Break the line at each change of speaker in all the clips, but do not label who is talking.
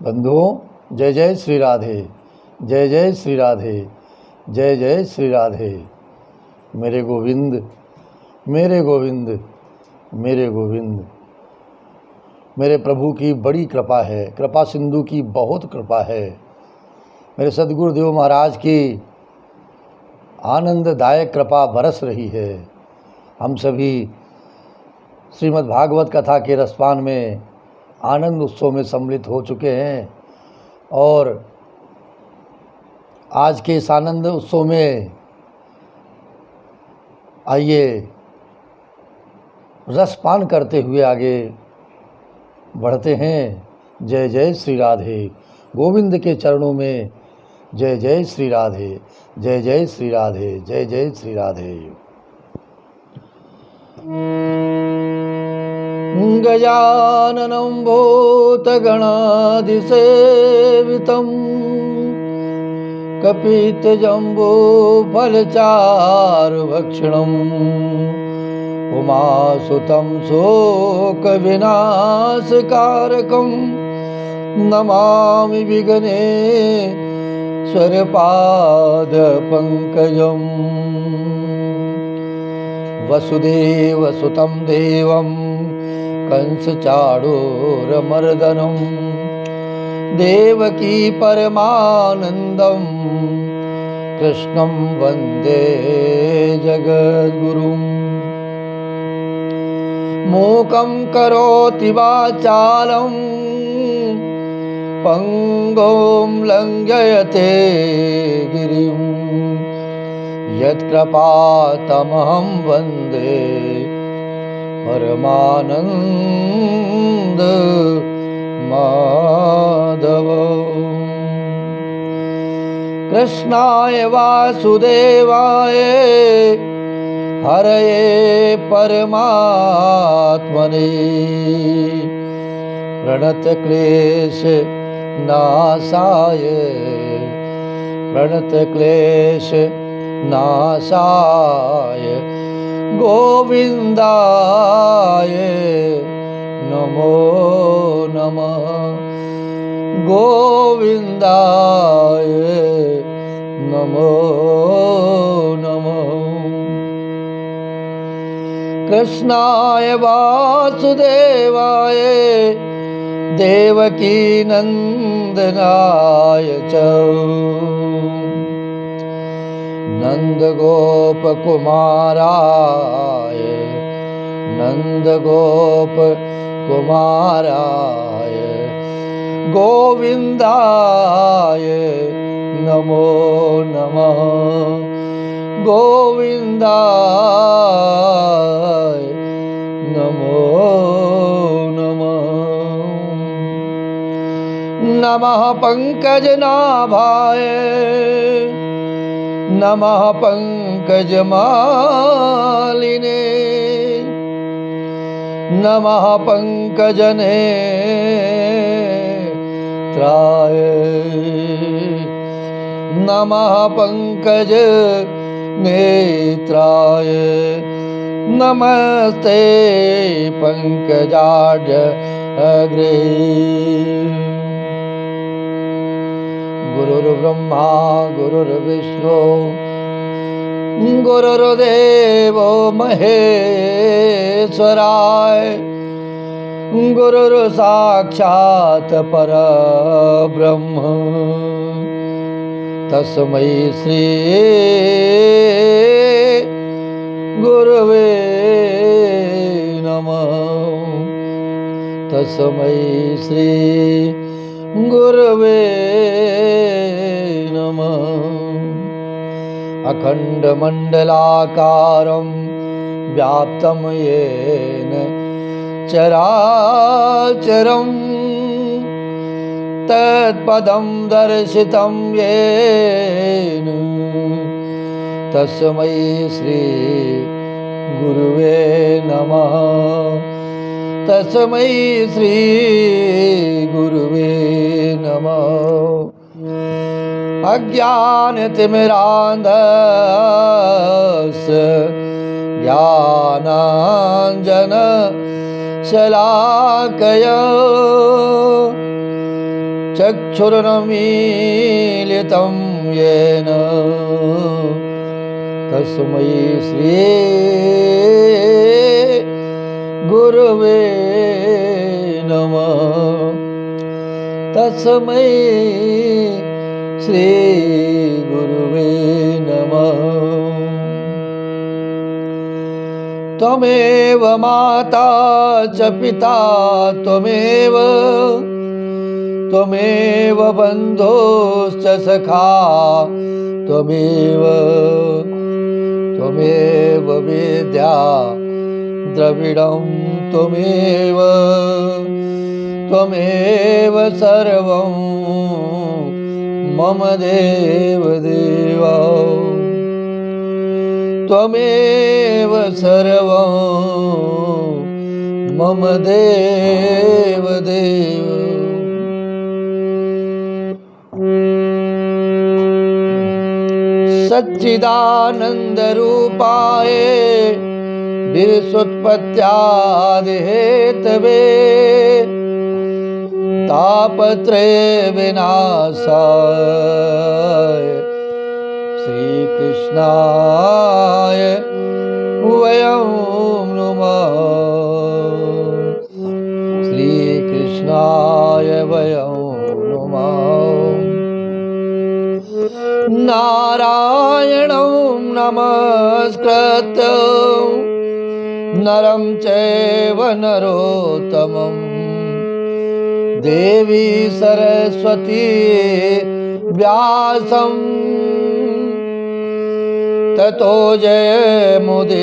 बंधुओं, जय जय श्री राधे, जय जय श्री राधे, जय जय श्री राधे। मेरे गोविंद, मेरे गोविंद, मेरे गोविंद। मेरे प्रभु की बड़ी कृपा है, कृपा सिंधु की बहुत कृपा है। मेरे सद्गुरुदेव महाराज की आनंददायक कृपा बरस रही है। हम सभी श्रीमद् भागवत कथा के रसपान में आनंद उत्सव में सम्मिलित हो चुके हैं और आज के इस आनंद उत्सव में आइए रसपान करते हुए आगे बढ़ते हैं। जय जय श्री राधे। गोविंद के चरणों में जय जय श्री राधे, जय जय श्री राधे, जय जय श्री राधे। गजाननं भूतगणाधिसेवितं कपितजम्बूफलचारुभक्षणम् उमासुतं शोकविनाशकारकं नमामि विघ्नेश्वरपादपङ्कजम्। वसुदेवसुतं देवं कंसचाणूरमर्दनं देवकी परमानन्दं कृष्णं वन्दे जगद्गुरुम्। मूकं करोति वाचालं पङ्गुं लङ्घयते गिरिं यत्कृपातमहं वन्दे परमानंद माधव। कृष्णाय वासुदेवाय हरये परमात्मने प्रणतक्लेश नाशाय प्रणतक्लेश नाशाय गोविंदाय नमो नमः, गोविंदाय नमो नमः। कृष्णाय वासुदेवाय देवकी नंदनाय च नंदगोपकुमाराय नंदगोपकुमाराय गोविंदाय नमो नमः, गोविंदाय नमो नमः। नमः पंकजनाभाय नमः पंकजमालिने नमः पंकजनेत्राय नमः पंकजनेत्राय नमस्ते पंकजाग्रे। गुरुर्ब्रह्मा गुरुर्विष्णु गुरुर्देवो महेश्वराय गुरुर्साक्षात् परब्रह्म तस्मै श्री गुरुवे नमः, तस्मै श्री गुरुवे नमः। अखंडमंडलाकारं व्याप्तं येन चराचरं तत्पदं दर्शितं येन तस्मै श्री गुरुवे नमः, तस्मै श्री गुरुवे नमः। अज्ञानतिमिरान्धस्य ज्ञानाञ्जनशलाकया चक्षुरुन्मीलितं येन तस्मै श्री गुरुवे नमः। तस्मै श्री गुरुवे नमः। त्वमेव माता च पिता त्वमेव, त्वमेव बन्धुश्च सखा त्वमेव, त्वमेव विद्या द्रविडं त्वमेव, त्वमेव सर्वं मम देवदेव। त्वमेव सर्वं मम देवदेव। सच्चिदानन्दरूपाय विश्वोत्पत्त्यादिहेतवे तापत्रय विनाशाय श्रीकृष्णाय वयं नुमः। श्रीकृष्णाय वयं नुमः। नारायणं नमस्कृत्य नरं चैव नरोत्तमं देवी सरस्वती व्यासं ततो जयमुदीरयेत्।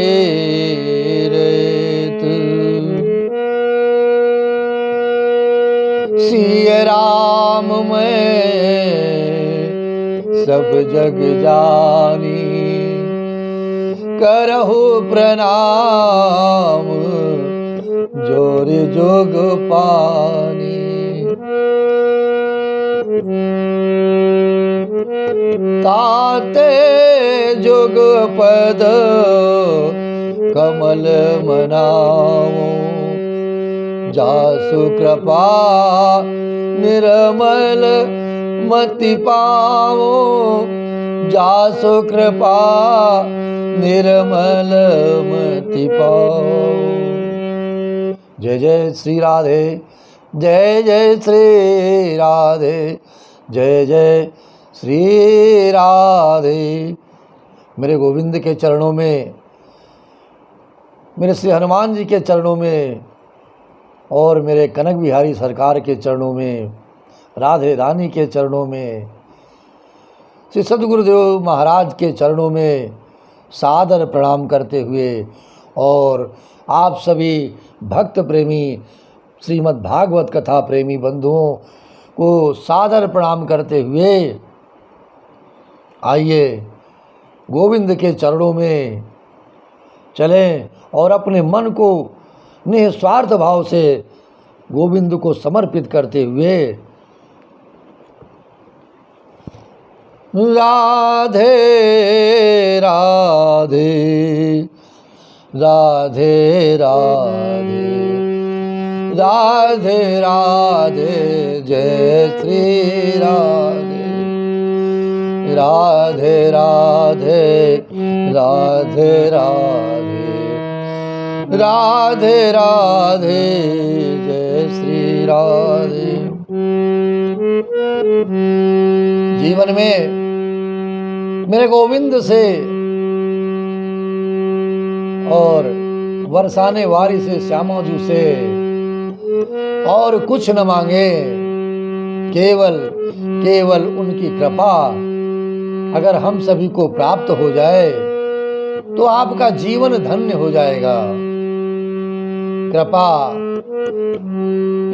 सिया राम मैं सब जग जानी, करहु प्रणाम जोर जोग पानी। ताते जुग पद कमल मनाओ, जासु कृपा निर्मल मति पाओ, जासु कृपा निर्मल मति पाओ। जय जय श्री राधे, जय जय श्री राधे, जय जय श्री राधे। मेरे गोविंद के चरणों में, मेरे श्री हनुमान जी के चरणों में और मेरे कनक बिहारी सरकार के चरणों में, राधे रानी के चरणों में, श्री सद्गुरुदेव महाराज के चरणों में सादर प्रणाम करते हुए और आप सभी भक्त प्रेमी श्रीमद् भागवत कथा प्रेमी बंधुओं को सादर प्रणाम करते हुए आइए गोविंद के चरणों में चलें और अपने मन को निस्वार्थ भाव से गोविंद को समर्पित करते हुए राधे राधे राधे राधे राधे राधे, जय श्री राधे। राधे राधे राधे राधे राधे राधे, जय श्री राधे। जीवन में मेरे गोविंद से और बरसाने वारी से श्यामा जी से और कुछ न मांगे, केवल केवल उनकी कृपा अगर हम सभी को प्राप्त हो जाए तो आपका जीवन धन्य हो जाएगा। कृपा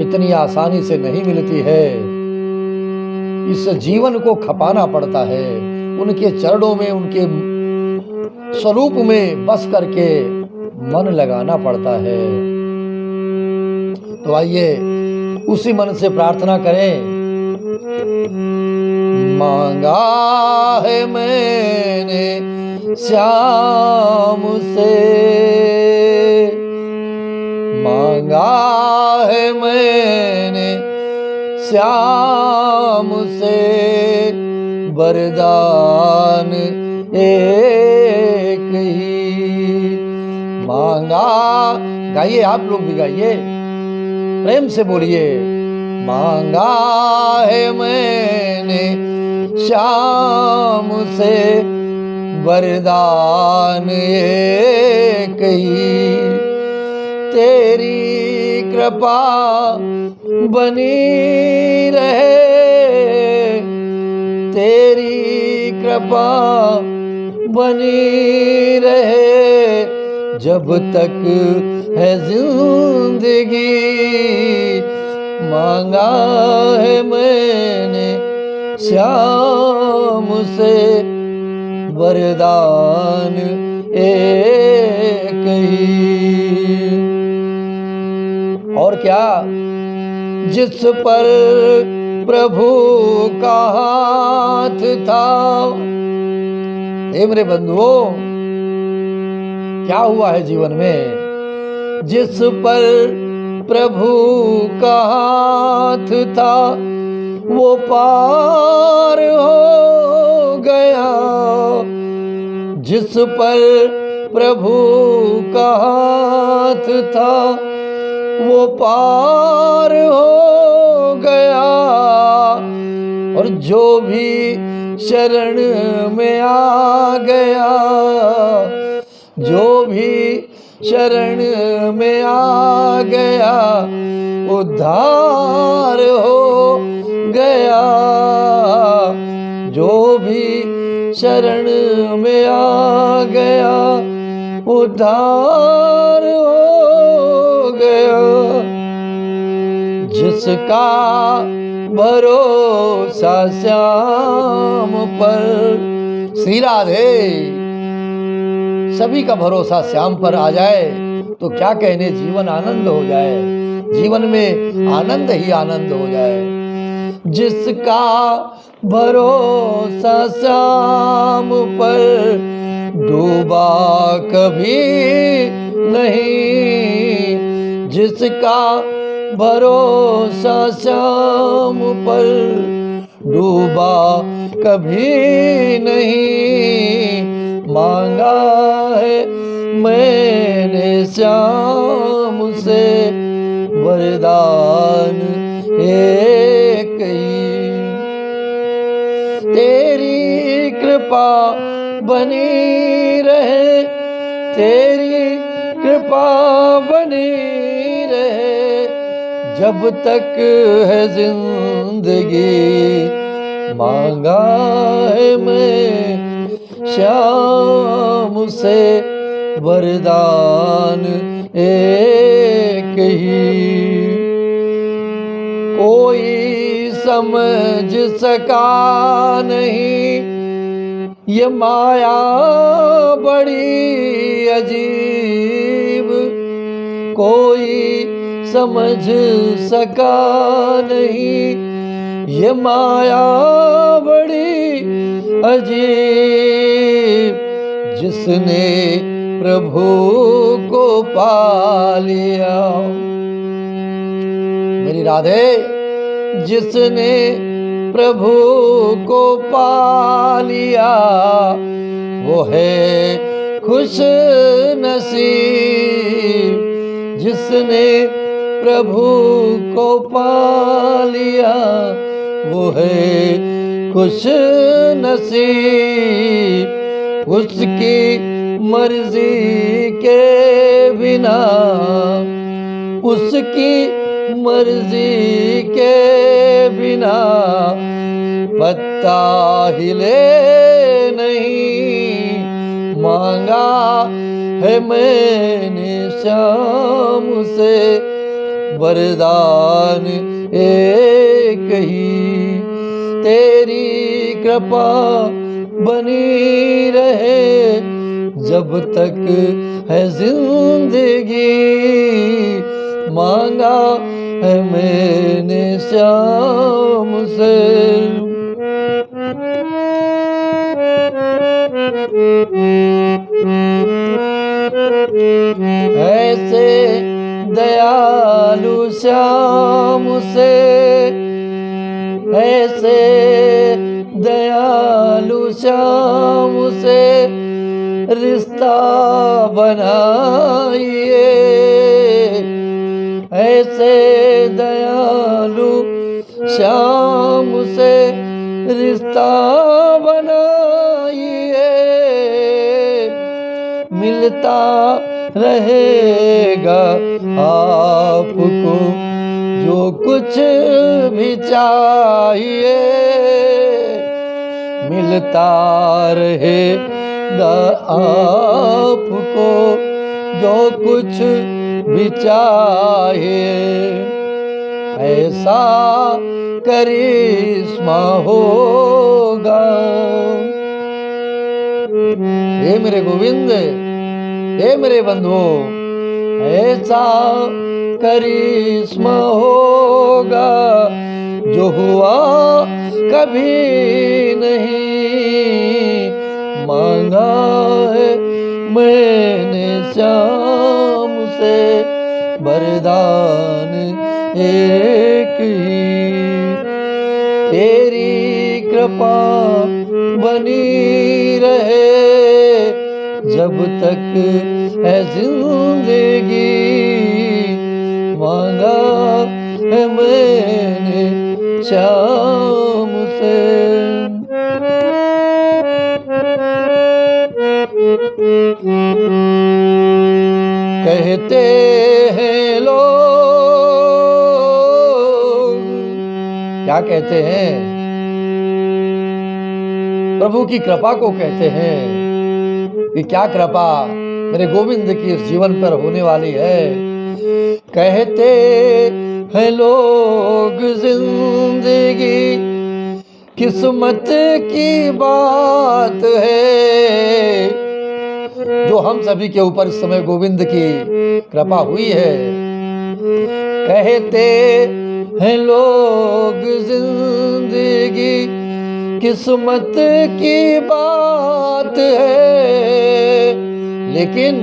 इतनी आसानी से नहीं मिलती है, इस जीवन को खपाना पड़ता है, उनके चरणों में, उनके स्वरूप में बस करके मन लगाना पड़ता है। तो आइए उसी मन से प्रार्थना करें। मांगा है मैंने श्याम से, मांगा है मैंने श्याम से वरदान एक ही मांगा। गाइए, आप लोग भी गाइए, प्रेम से बोलिए। मांगा है मैंने श्याम से वरदान एक ही, तेरी कृपा बनी रहे, तेरी कृपा बनी रहे, जब तक है जिंदगी। मांगा है मैंने श्याम से वरदान एक ही। और क्या? जिस पर प्रभु का हाथ था। मेरे बंधुओं, क्या हुआ है जीवन में? जिस पर प्रभु का हाथ था वो पार हो गया। जिस पर प्रभु का हाथ था वो पार हो गया। और जो भी शरण में आ गया, जो भी शरण में आ गया, उद्धार हो गया। जो भी शरण में आ गया, उद्धार हो गया। जिसका भरोसा श्याम पर। श्री राधे। सभी का भरोसा श्याम पर आ जाए तो क्या कहने, जीवन आनंद हो जाए, जीवन में आनंद ही आनंद हो जाए। जिसका भरोसा श्याम पर डूबा कभी नहीं। जिसका भरोसा श्याम पर डूबा कभी नहीं। मांगा है मैंने श्याम से वरदान एक ही। तेरी कृपा बनी रहे, तेरी कृपा बनी रहे, जब तक है जिंदगी। मांगा है मैं श्याम से वरदान एक ही। कोई समझ सका नहीं ये माया बड़ी अजीब। कोई समझ सका नहीं ये माया बड़ी अजीब। जिसने प्रभु को पा लिया। मेरी राधे, जिसने प्रभु को पा लिया वो है खुश नसीब। जिसने प्रभु को पा लिया वो है खुश नसीब। उसकी मर्जी के बिना, उसकी मर्जी के बिना पत्ता हिले नहीं। मांगा है मैंने श्याम से वरदान एक ही। तेरी कृपा बनी रहे जब तक है जिंदगी। मांगा है मैंने श्याम से। ऐसे दयालु श्याम से ऐसे दयालु श्याम से रिश्ता बनाइए, ऐसे दयालु श्याम से रिश्ता बनाइए, मिलता रहेगा आपको जो कुछ भी चाहिए, मिलता रहेगा आपको जो कुछ भी चाहिए, ऐसा करिश्मा होगा। हे मेरे गोविंद, हे मेरे बंधुओं, ऐसा करिश्मा होगा जो हुआ कभी नहीं मांगा है मैंने श्याम से वरदान एक ही। तेरी कृपा बनी रहे जब तक है जिंदगी, मांगा है मैंने श्याम से। कहते हैं लोग, क्या कहते हैं? प्रभु की कृपा को कहते हैं कि क्या कृपा मेरे गोविंद की इस जीवन पर होने वाली है। कहते हैं लोग जिंदगी किस्मत की बात है, जो हम सभी के ऊपर इस समय गोविंद की कृपा हुई है। कहते हैं लोग जिंदगी किस्मत की बात है, लेकिन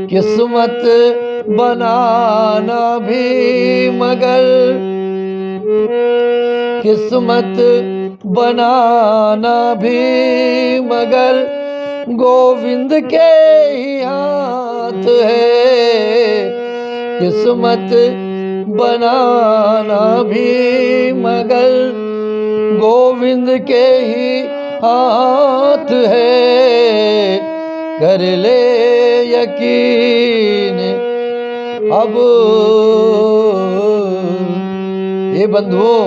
किस्मत बनाना भी मगर, किस्मत बनाना भी मगर गोविंद के ही हाथ है। किस्मत बनाना भी मगर गोविंद के ही हाथ है। कर ले यकीन अब, हे बंधुओं,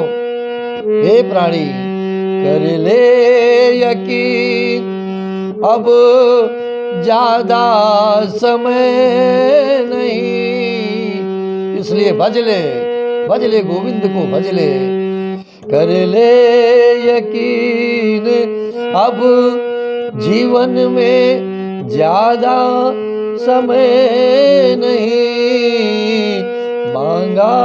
हे प्राणी, कर ले यकीन अब ज्यादा समय नहीं, इसलिए भज ले गोविंद को भज ले। कर ले यकीन अब जीवन में ज्यादा समय नहीं, मांगा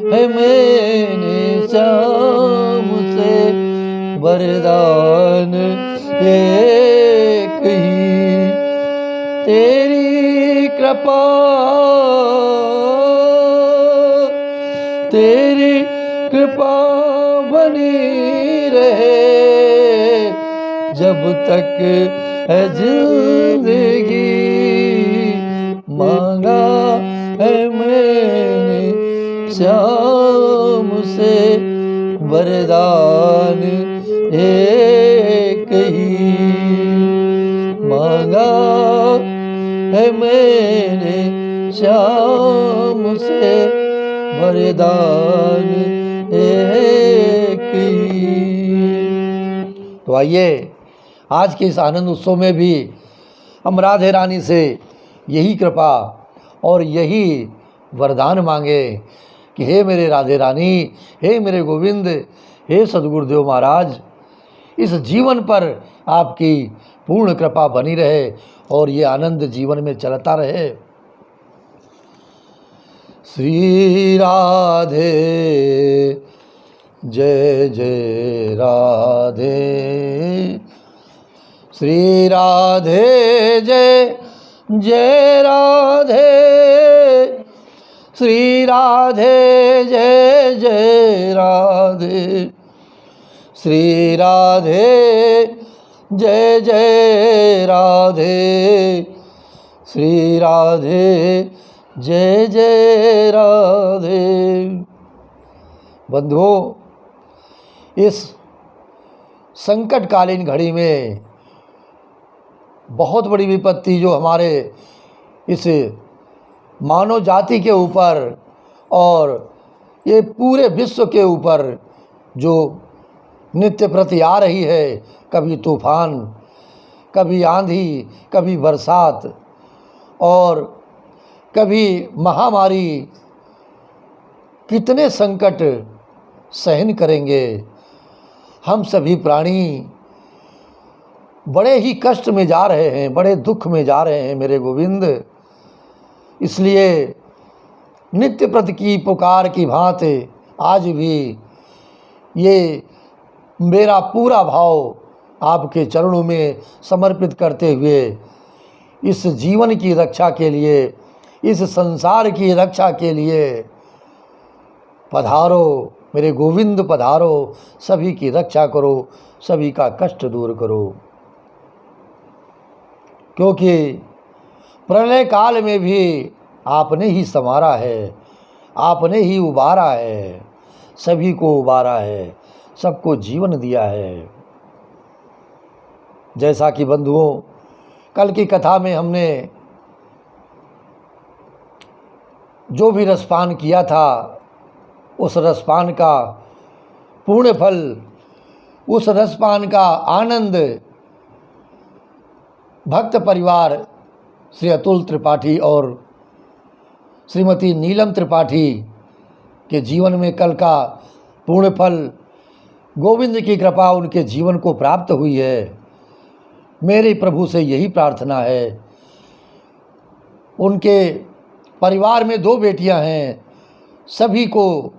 है मैंने श्याम से वरदान एक ही। तेरी कृपा, तेरी कृपा बनी रहे जब तक है जिंदगी, मांगा है मैंने श्याम से वरदान एक ही, मांगा है मैंने श्याम से वरदान एक ही। तो आइए आज के इस आनंद उत्सव में भी हम राधे रानी से यही कृपा और यही वरदान मांगे कि हे मेरे राधे रानी, हे मेरे गोविंद, हे सद्गुरुदेव महाराज, इस जीवन पर आपकी पूर्ण कृपा बनी रहे और ये आनंद जीवन में चलता रहे। श्री राधे जय जय राधे, श्री राधे जय जय राधे, श्री राधे जय जय राधे, श्री राधे, जय जय राधे, श्री राधे, जय जय राधे। बंधुओं, इस संकटकालीन घड़ी में बहुत बड़ी विपत्ति जो हमारे इस मानव जाति के ऊपर और ये पूरे विश्व के ऊपर जो नित्य प्रति आ रही है, कभी तूफान, कभी आंधी, कभी बरसात और कभी महामारी, कितने संकट सहन करेंगे। हम सभी प्राणी बड़े ही कष्ट में जा रहे हैं, बड़े दुख में जा रहे हैं मेरे गोविंद। इसलिए नित्य प्रति की पुकार की भांति आज भी ये मेरा पूरा भाव आपके चरणों में समर्पित करते हुए इस जीवन की रक्षा के लिए, इस संसार की रक्षा के लिए पधारो मेरे गोविंद, पधारो, सभी की रक्षा करो, सभी का कष्ट दूर करो। क्योंकि प्रलय काल में भी आपने ही संवारा है, आपने ही उबारा है, सभी को उबारा है, सबको जीवन दिया है। जैसा कि बंधुओं, कल की कथा में हमने जो भी रसपान किया था, उस रसपान का पूर्ण फल, उस रसपान का आनंद भक्त परिवार श्री अतुल त्रिपाठी और श्रीमती नीलम त्रिपाठी के जीवन में कल का पूर्ण फल गोविंद की कृपा उनके जीवन को प्राप्त हुई है। मेरे प्रभु से यही प्रार्थना है। उनके परिवार में 2 बेटियां हैं, सभी को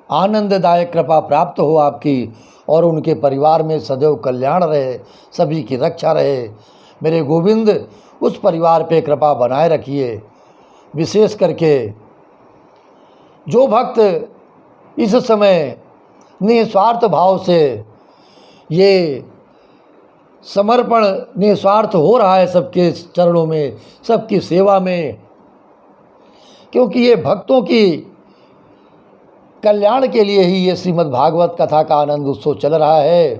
आनंददायक कृपा प्राप्त हो आपकी और उनके परिवार में सदैव कल्याण रहे, सभी की रक्षा रहे। मेरे गोविंद, उस परिवार पे कृपा बनाए रखिए। विशेष करके जो भक्त इस समय निस्वार्थ भाव से ये समर्पण निस्वार्थ हो रहा है सबके चरणों में, सबकी सेवा में, क्योंकि ये भक्तों की कल्याण के लिए ही ये श्रीमद् भागवत कथा का आनंद उत्सव चल रहा है।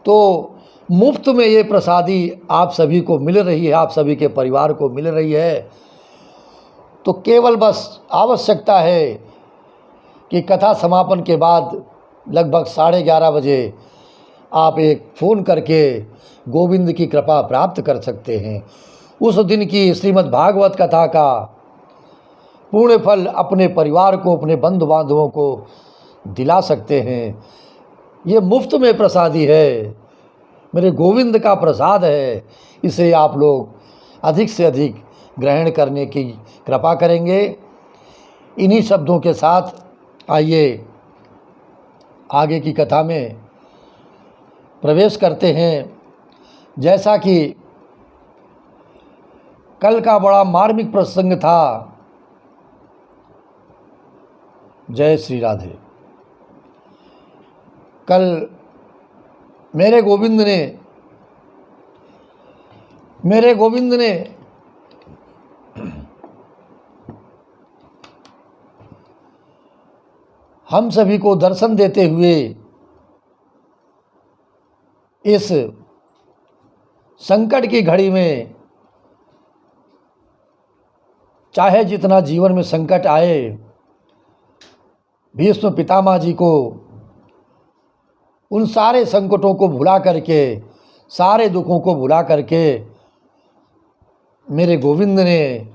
तो मुफ्त में ये प्रसादी आप सभी को मिल रही है, आप सभी के परिवार को मिल रही है। तो केवल बस आवश्यकता है कि कथा समापन के बाद लगभग 11:30 बजे आप एक फ़ोन करके गोविंद की कृपा प्राप्त कर सकते हैं। उस दिन की श्रीमद् भागवत कथा का पूर्ण फल अपने परिवार को, अपने बंधु बांधवों को दिला सकते हैं। ये मुफ्त में प्रसादी है, मेरे गोविंद का प्रसाद है। इसे आप लोग अधिक से अधिक ग्रहण करने की कृपा करेंगे। इन्हीं शब्दों के साथ आइए आगे की कथा में प्रवेश करते हैं। जैसा कि कल का बड़ा मार्मिक प्रसंग था। जय श्री राधे। कल मेरे गोविंद ने हम सभी को दर्शन देते हुए इस संकट की घड़ी में, चाहे जितना जीवन में संकट आए, भीष्म पितामह जी को उन सारे संकटों को भुला करके, सारे दुखों को भुला करके मेरे गोविंद ने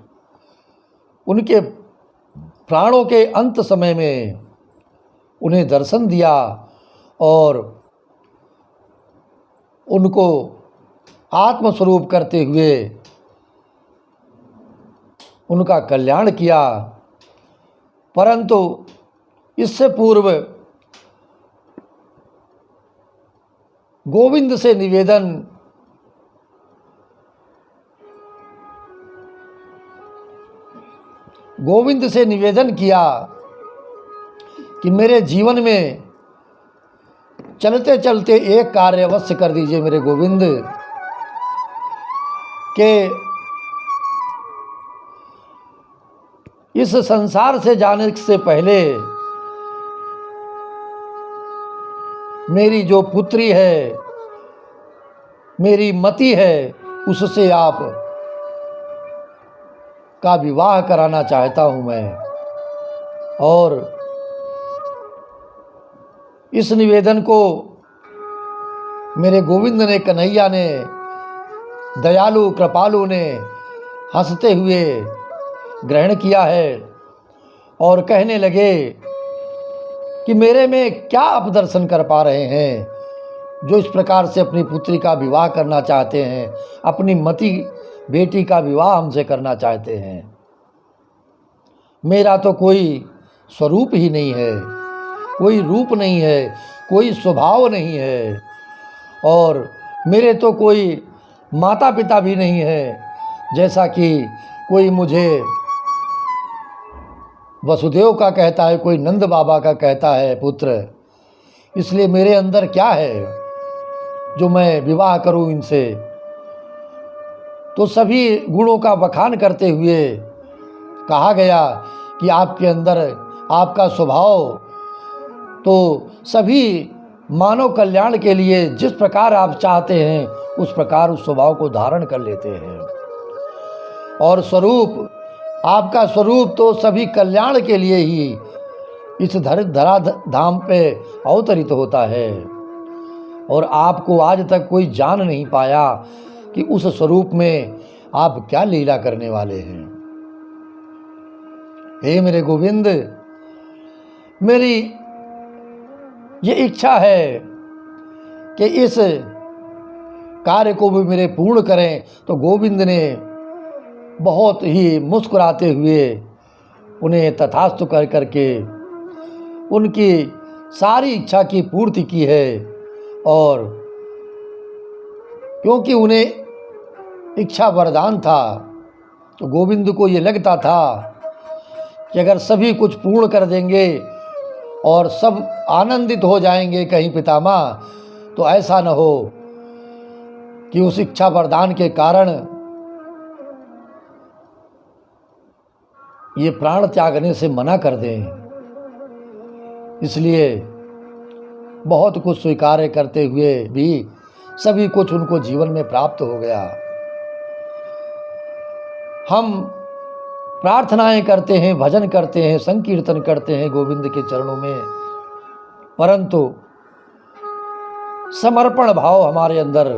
उनके प्राणों के अंत समय में उन्हें दर्शन दिया और उनको आत्मस्वरूप करते हुए उनका कल्याण किया। परंतु इससे पूर्व गोविंद से निवेदन किया कि मेरे जीवन में चलते चलते एक कार्य अवश्य कर दीजिए मेरे गोविंद, कि इस संसार से जाने से पहले मेरी जो पुत्री है, मेरी मति है, उससे आप का विवाह कराना चाहता हूं मैं। और इस निवेदन को मेरे गोविंद ने, कन्हैया ने, दयालु कृपालु ने हंसते हुए ग्रहण किया है और कहने लगे कि मेरे में क्या आप दर्शन कर पा रहे हैं, जो इस प्रकार से अपनी पुत्री का विवाह करना चाहते हैं, अपनी मति बेटी का विवाह हमसे करना चाहते हैं। मेरा तो कोई स्वरूप ही नहीं है, कोई रूप नहीं है, कोई स्वभाव नहीं है, और मेरे तो कोई माता पिता भी नहीं है, जैसा कि कोई मुझे वसुदेव का कहता है, कोई नंद बाबा का कहता है पुत्र। इसलिए मेरे अंदर क्या है जो मैं विवाह करूं इनसे। तो सभी गुणों का बखान करते हुए कहा गया कि आपके अंदर आपका स्वभाव तो सभी मानव कल्याण के लिए जिस प्रकार आप चाहते हैं उस प्रकार उस स्वभाव को धारण कर लेते हैं, और स्वरूप आपका स्वरूप तो सभी कल्याण के लिए ही इस धरा धाम पे अवतरित होता है। और आपको आज तक कोई जान नहीं पाया कि उस स्वरूप में आप क्या लीला करने वाले हैं। हे मेरे गोविंद, मेरी ये इच्छा है कि इस कार्य को भी मेरे पूर्ण करें। तो गोविंद ने बहुत ही मुस्कुराते हुए उन्हें तथास्तु कर करके उनकी सारी इच्छा की पूर्ति की है। और क्योंकि उन्हें इच्छा वरदान था, तो गोविंद को ये लगता था कि अगर सभी कुछ पूर्ण कर देंगे और सब आनंदित हो जाएंगे कहीं पितामह, तो ऐसा न हो कि उस इच्छा वरदान के कारण ये प्राण त्यागने से मना कर दें। इसलिए बहुत कुछ स्वीकार करते हुए भी सभी कुछ उनको जीवन में प्राप्त हो गया। हम प्रार्थनाएं करते हैं, भजन करते हैं, संकीर्तन करते हैं गोविंद के चरणों में, परंतु समर्पण भाव हमारे अंदर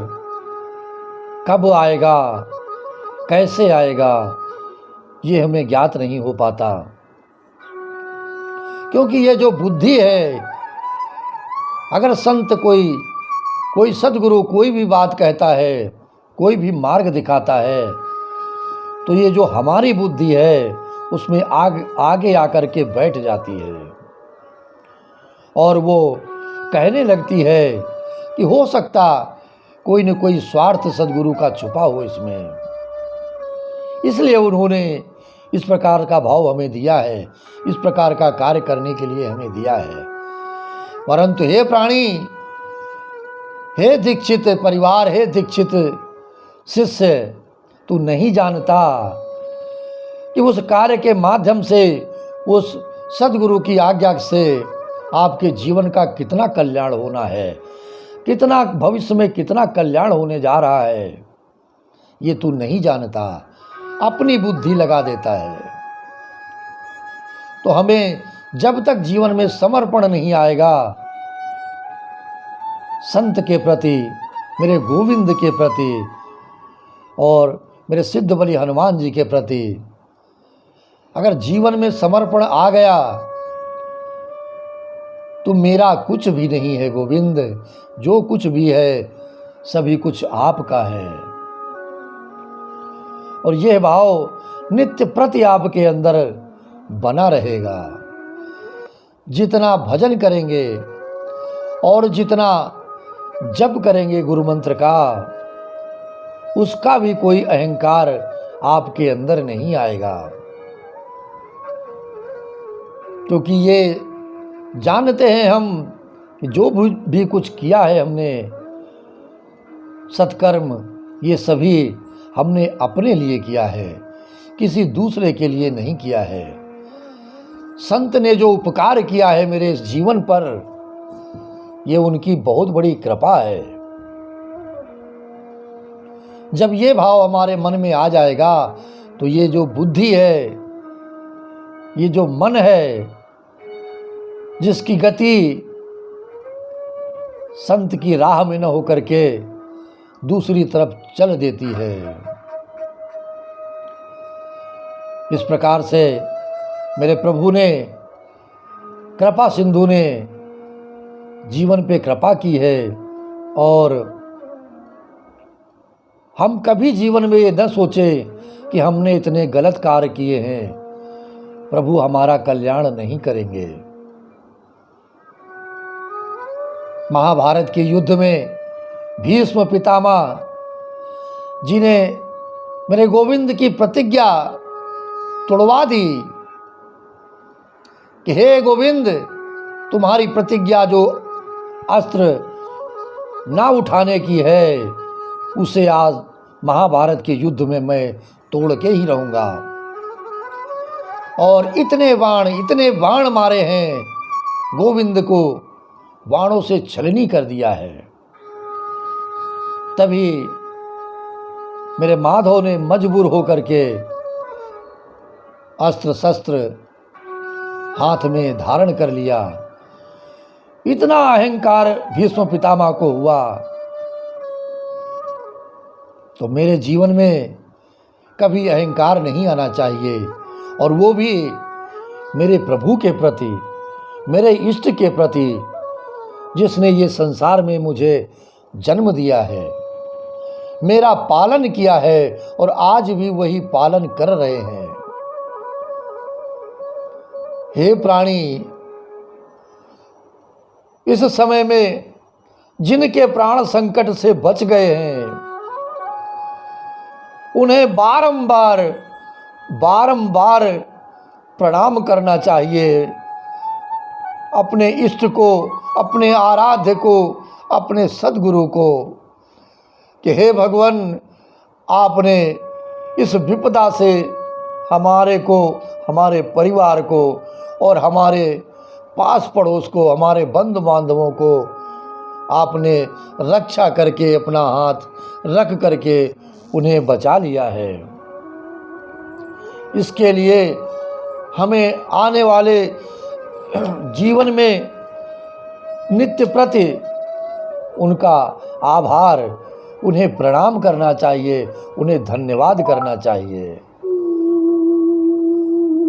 कब आएगा, कैसे आएगा, ये हमें ज्ञात नहीं हो पाता। क्योंकि ये जो बुद्धि है, अगर संत कोई सद्गुरु कोई भी बात कहता है, कोई भी मार्ग दिखाता है, तो ये जो हमारी बुद्धि है उसमें आगे आकर के बैठ जाती है और वो कहने लगती है कि हो सकता कोई न कोई स्वार्थ सद्गुरु का छुपा हो इसमें। इसलिए उन्होंने इस प्रकार का भाव हमें दिया है, इस प्रकार का कार्य करने के लिए हमें दिया है। परंतु हे प्राणी, हे दीक्षित परिवार, हे दीक्षित शिष्य, तू नहीं जानता कि उस कार्य के माध्यम से, उस सद्गुरु की आज्ञा से आपके जीवन का कितना कल्याण होना है, कितना भविष्य में कितना कल्याण होने जा रहा है, ये तू नहीं जानता, अपनी बुद्धि लगा देता है। तो हमें जब तक जीवन में समर्पण नहीं आएगा संत के प्रति, मेरे गोविंद के प्रति और मेरे सिद्ध बलि हनुमान जी के प्रति, अगर जीवन में समर्पण आ गया तो मेरा कुछ भी नहीं है गोविंद, जो कुछ भी है सभी कुछ आपका है। और यह भाव नित्य प्रति आपके अंदर बना रहेगा। जितना भजन करेंगे और जितना जप करेंगे गुरु मंत्र का, उसका भी कोई अहंकार आपके अंदर नहीं आएगा, क्योंकि ये जानते हैं हम कि जो भी कुछ किया है हमने सत्कर्म, ये सभी हमने अपने लिए किया है, किसी दूसरे के लिए नहीं किया है। संत ने जो उपकार किया है मेरे इस जीवन पर, ये उनकी बहुत बड़ी कृपा है। जब ये भाव हमारे मन में आ जाएगा तो ये जो बुद्धि है, ये जो मन है, जिसकी गति संत की राह में न होकर के दूसरी तरफ चल देती है, इस प्रकार से मेरे प्रभु ने, कृपा सिंधु ने जीवन पे कृपा की है। और हम कभी जीवन में ये न सोचे कि हमने इतने गलत कार्य किए हैं, प्रभु हमारा कल्याण नहीं करेंगे। महाभारत के युद्ध में भीष्म पितामह जी ने मेरे गोविंद की प्रतिज्ञा तोड़वा दी कि हे गोविंद, तुम्हारी प्रतिज्ञा जो अस्त्र ना उठाने की है, उसे आज महाभारत के युद्ध में मैं तोड़ के ही रहूंगा। और इतने बाण मारे हैं, गोविंद को बाणों से छलनी कर दिया है। तभी मेरे माधव ने मजबूर होकर के अस्त्र शस्त्र हाथ में धारण कर लिया। इतना अहंकार भीष्म पितामह को हुआ। तो मेरे जीवन में कभी अहंकार नहीं आना चाहिए, और वो भी मेरे प्रभु के प्रति, मेरे इष्ट के प्रति, जिसने ये संसार में मुझे जन्म दिया है, मेरा पालन किया है और आज भी वही पालन कर रहे हैं। हे प्राणी, इस समय में जिनके प्राण संकट से बच गए हैं, उन्हें बारंबार प्रणाम करना चाहिए अपने इष्ट को, अपने आराध्य को, अपने सद्गुरु को, कि हे भगवान, आपने इस विपदा से हमारे को, हमारे परिवार को और हमारे पास पड़ोस को, हमारे बंधु बांधवों को आपने रक्षा करके, अपना हाथ रख करके उन्हें बचा लिया है। इसके लिए हमें आने वाले जीवन में नित्य प्रति उनका आभार, उन्हें प्रणाम करना चाहिए, उन्हें धन्यवाद करना चाहिए।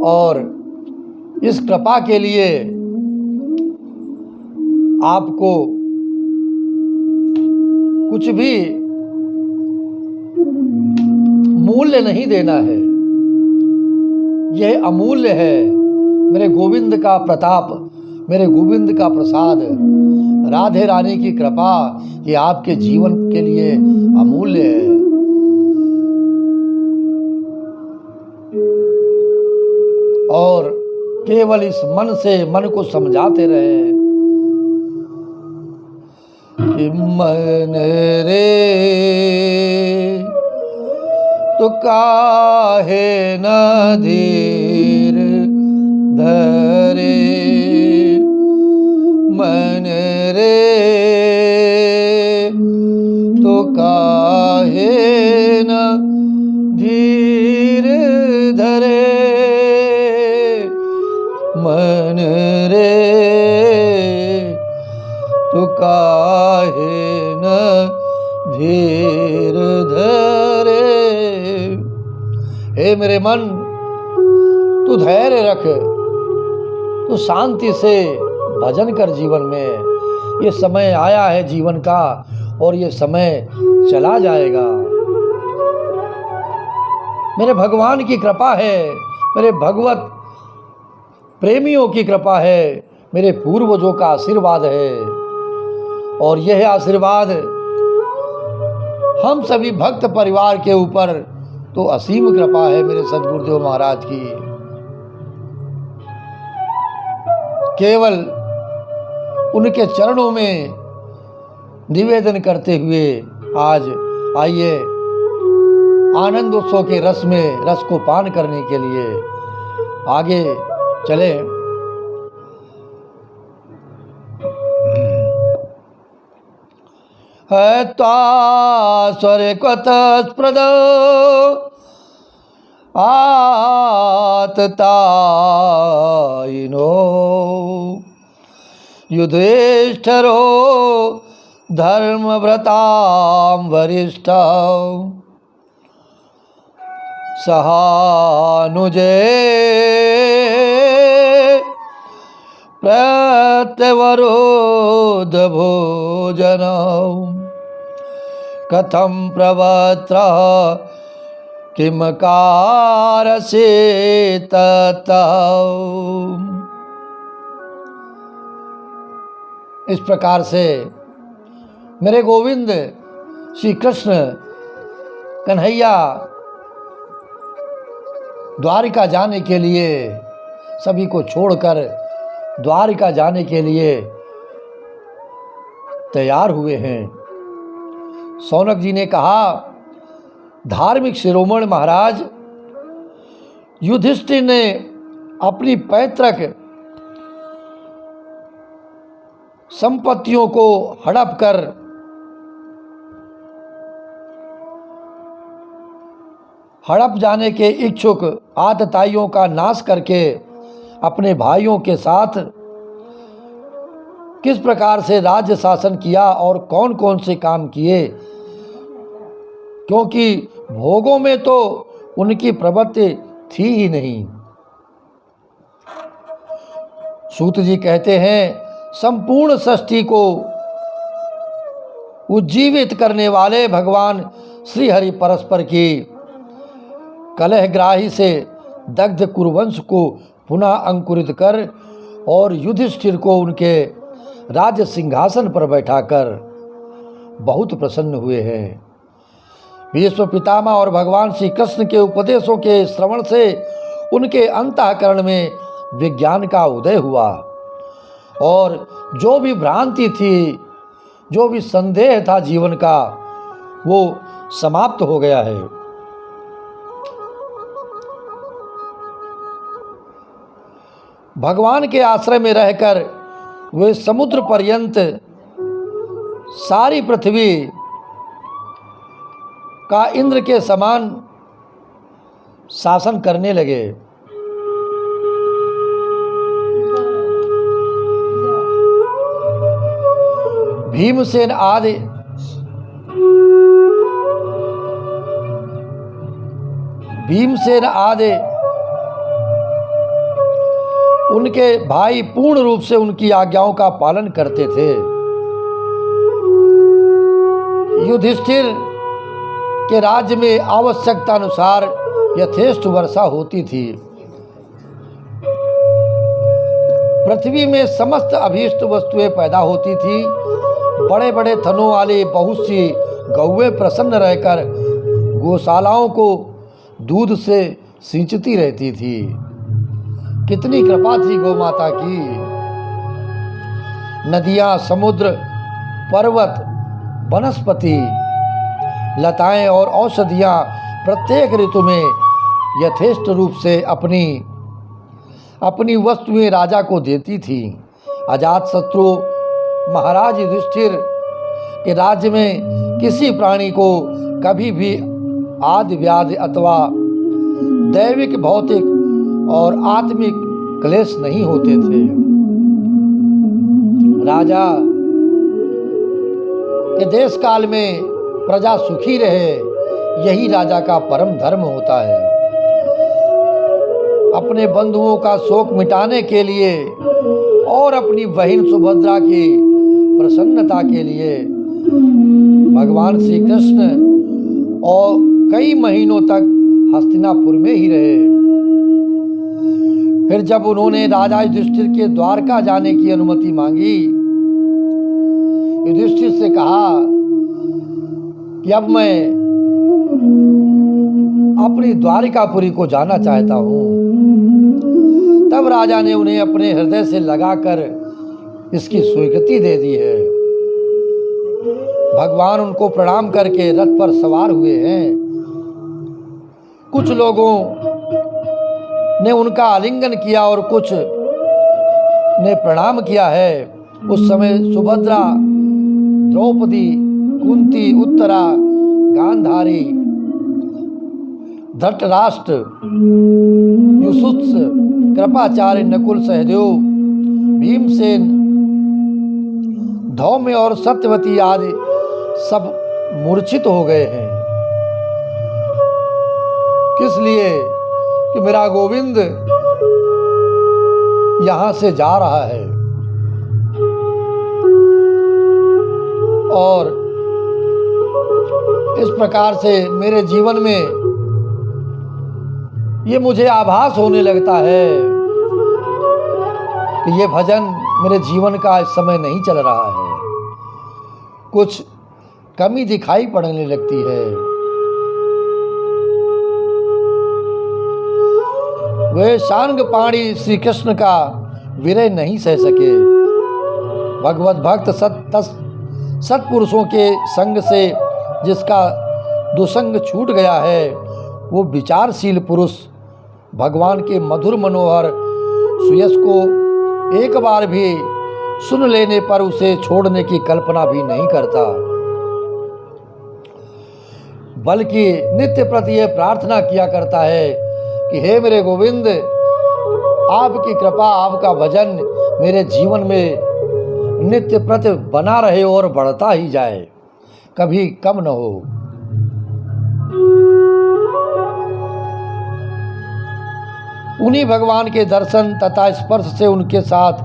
और इस कृपा के लिए आपको कुछ भी मूल्य नहीं देना है, यह अमूल्य है। मेरे गोविंद का प्रताप, मेरे गोविंद का प्रसाद, राधे रानी की कृपा, ये आपके जीवन के लिए अमूल्य है। और केवल इस मन से मन को समझाते रहे कि मन रे तो काहे न धीर धरे, मन रे तो काहे न धीर धरे, मन रे तो काहे न धीर धरे। हे मेरे मन, तू धैर्य रख, तू शांति से भजन कर। जीवन में ये समय आया है जीवन का, और ये समय चला जाएगा। मेरे भगवान की कृपा है, मेरे भगवत प्रेमियों की कृपा है, मेरे पूर्वजों का आशीर्वाद है। और यह आशीर्वाद हम सभी भक्त परिवार के ऊपर तो असीम कृपा है मेरे सद्गुरुदेव महाराज की। केवल उनके चरणों में निवेदन करते हुए आज आइए आनंद उत्सव के रस को पान करने के लिए आगे चले। है त्वास्वर क्वतस्प्रद आततायिनो युधिष्ठिरो धर्मव्रतां वरिष्ठं सहानुजे प्रत्यवरोध भोजनं कथं प्रवत्र किम कारसे ततौ। इस प्रकार से मेरे गोविंद श्री कृष्ण कन्हैया द्वारिका जाने के लिए सभी को छोड़कर द्वारिका जाने के लिए तैयार हुए हैं। शौनक जी ने कहा, धार्मिक शिरोमणि महाराज युधिष्ठिर ने अपनी पैतृक संपत्तियों को हड़प जाने के इच्छुक आतताइयों का नाश करके अपने भाइयों के साथ किस प्रकार से राज्य शासन किया और कौन कौन से काम किए, क्योंकि भोगों में तो उनकी प्रवृत्ति थी ही नहीं। सूत जी कहते हैं, संपूर्ण सृष्टि को उज्जीवित करने वाले भगवान श्री हरि परस्पर की कलहग्राही से दग्ध कुरुवंश को पुनः अंकुरित कर और युधिष्ठिर को उनके राज्य सिंहासन पर बैठाकर बहुत प्रसन्न हुए हैं। विश्व पितामह और भगवान श्री कृष्ण के उपदेशों के श्रवण से उनके अंतःकरण में विज्ञान का उदय हुआ और जो भी भ्रांति थी, जो भी संदेह था जीवन का, वो समाप्त हो गया है। भगवान के आश्रय में रहकर वे समुद्र पर्यंत सारी पृथ्वी का इंद्र के समान शासन करने लगे। भीमसेन आदि उनके भाई पूर्ण रूप से उनकी आज्ञाओं का पालन करते थे। युधिष्ठिर के राज्य में आवश्यकता अनुसार यथेष्ट वर्षा होती थी। पृथ्वी में समस्त अभीष्ट वस्तुएं पैदा होती थी। बड़े बड़े थनों वाले बहुत सी गौएं प्रसन्न रहकर गौशालाओं को दूध से सिंचती रहती थी। कितनी कृपा थी गौ माता की। नदियाँ, समुद्र, पर्वत, वनस्पति, लताएं और औषधियाँ प्रत्येक ऋतु में यथेष्ट रूप से अपनी वस्तुएं राजा को देती थी। अजातशत्रु महाराज युधिष्ठिर के राज्य में किसी प्राणी को कभी भी आदि व्याधि अथवा दैविक, भौतिक और आत्मिक क्लेश नहीं होते थे। राजा के देश काल में प्रजा सुखी रहे, यही राजा का परम धर्म होता है। अपने बंधुओं का शोक मिटाने के लिए और अपनी बहन सुभद्रा की प्रसन्नता के लिए भगवान श्री कृष्ण और कई महीनों तक हस्तिनापुर में ही रहे। फिर जब उन्होंने राजा युधिष्ठिर के द्वारका जाने की अनुमति मांगी, युधिष्ठिर से कहा कि अब मैं अपनी द्वारिकापुरी को जाना चाहता हूँ। तब राजा ने उन्हें अपने हृदय से लगाकर इसकी स्वीकृति दे दी है। भगवान उनको प्रणाम करके रथ पर सवार हुए हैं। कुछ लोगों ने उनका आलिंगन किया और कुछ ने प्रणाम किया है। उस समय सुभद्रा, द्रौपदी, कुंती, उत्तरा, गांधारी, धृतराष्ट्र, युयुत्सु, कृपाचार्य, नकुल, सहदेव, भीमसेन, धौम्य और सत्यवती आदि सब मूर्छित हो गए हैं। किस लिए? कि मेरा गोविंद यहां से जा रहा है और इस प्रकार से मेरे जीवन में ये मुझे आभास होने लगता है कि ये भजन मेरे जीवन का इस समय नहीं चल रहा है। कुछ कमी दिखाई पड़ने लगती है। वे सांग पाणी श्री कृष्ण का विरह नहीं सह सके। भगवत भक्त सत्पुरुषों के संग से जिसका दुसंग छूट गया है, वो विचारशील पुरुष भगवान के मधुर मनोहर सुयश को एक बार भी सुन लेने पर उसे छोड़ने की कल्पना भी नहीं करता, बल्कि नित्य प्रति यह प्रार्थना किया करता है कि हे मेरे गोविंद, आपकी कृपा, आपका भजन मेरे जीवन में नित्य प्रति बना रहे और बढ़ता ही जाए, कभी कम न हो। उन्हीं भगवान के दर्शन तथा स्पर्श से, उनके साथ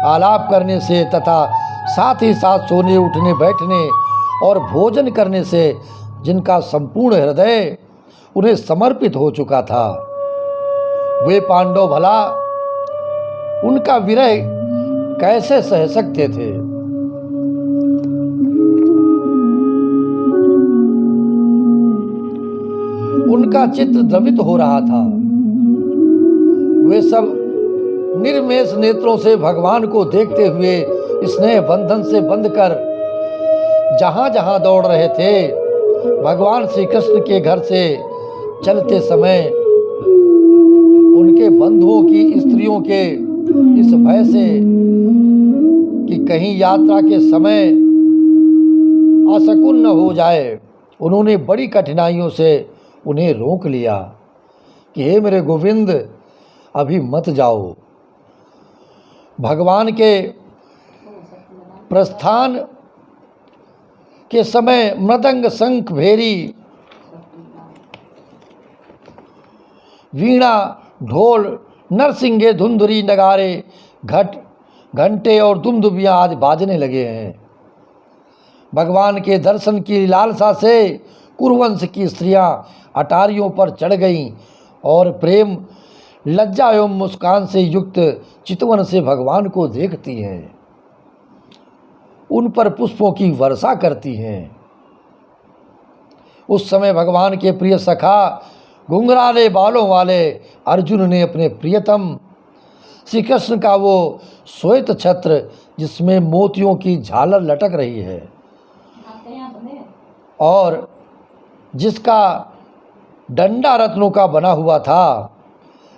आलाप करने से तथा साथ ही साथ सोने, उठने, बैठने और भोजन करने से जिनका संपूर्ण हृदय उन्हें समर्पित हो चुका था, वे पांडव भला उनका विरह कैसे सह सकते थे। उनका चित्त द्रवित हो रहा था। वे सब निर्मेष नेत्रों से भगवान को देखते हुए स्नेह बंधन से बंधकर जहां जहां दौड़ रहे थे। भगवान श्री कृष्ण के घर से चलते समय उनके बंधुओं की, स्त्रियों के इस भय से कि कहीं यात्रा के समय अशकुन न हो जाए, उन्होंने बड़ी कठिनाइयों से उन्हें रोक लिया कि हे मेरे गोविंद, अभी मत जाओ। भगवान के प्रस्थान के समय मृदंग, शंख, भेरी, वीणा, ढोल, नरसिंगे, धुंधुरी, नगारे, घंटे और दुमदुबियाँ आदि बाजने लगे हैं। भगवान के दर्शन की लालसा से कुरुवंश की स्त्रियां अटारियों पर चढ़ गईं और प्रेम, लज्जा एवं मुस्कान से युक्त चितवन से भगवान को देखती हैं, उन पर पुष्पों की वर्षा करती हैं। उस समय भगवान के प्रिय सखा घुंघराले बालों वाले अर्जुन ने अपने प्रियतम श्री कृष्ण का वो श्वेत छत्र, जिसमें मोतियों की झालर लटक रही है और जिसका डंडा रत्नों का बना हुआ था,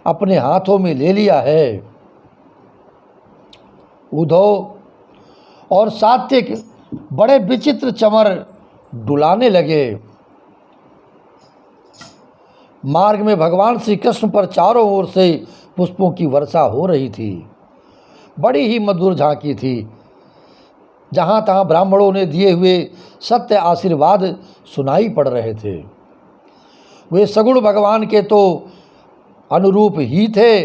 अपने हाथों में ले लिया है। उद्धव और सात्विक बड़े विचित्र चमर डुलाने लगे। मार्ग में भगवान श्री कृष्ण पर चारों ओर से पुष्पों की वर्षा हो रही थी। बड़ी ही मधुर झांकी थी। जहाँ तहाँ ब्राह्मणों ने दिए हुए सत्य आशीर्वाद सुनाई पड़ रहे थे। वे सगुण भगवान के तो अनुरूप ही थे,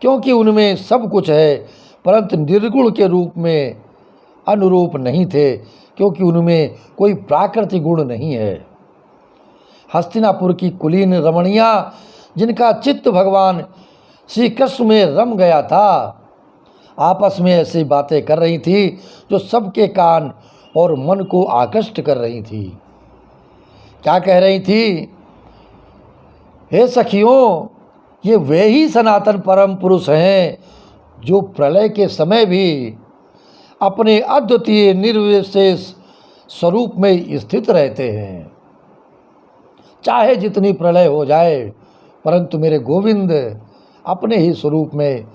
क्योंकि उनमें सब कुछ है, परंतु निर्गुण के रूप में अनुरूप नहीं थे, क्योंकि उनमें कोई प्राकृतिक गुण नहीं है। हस्तिनापुर की कुलीन रमणियाँ, जिनका चित्त भगवान श्री कृष्ण में रम गया था, आपस में ऐसी बातें कर रही थी जो सबके कान और मन को आकृष्ट कर रही थी। क्या कह रही थी? हे सखियों, ये वे ही सनातन परम पुरुष हैं जो प्रलय के समय भी अपने अद्वितीय निर्विशेष स्वरूप में स्थित रहते हैं। चाहे जितनी प्रलय हो जाए, परंतु मेरे गोविंद अपने ही स्वरूप में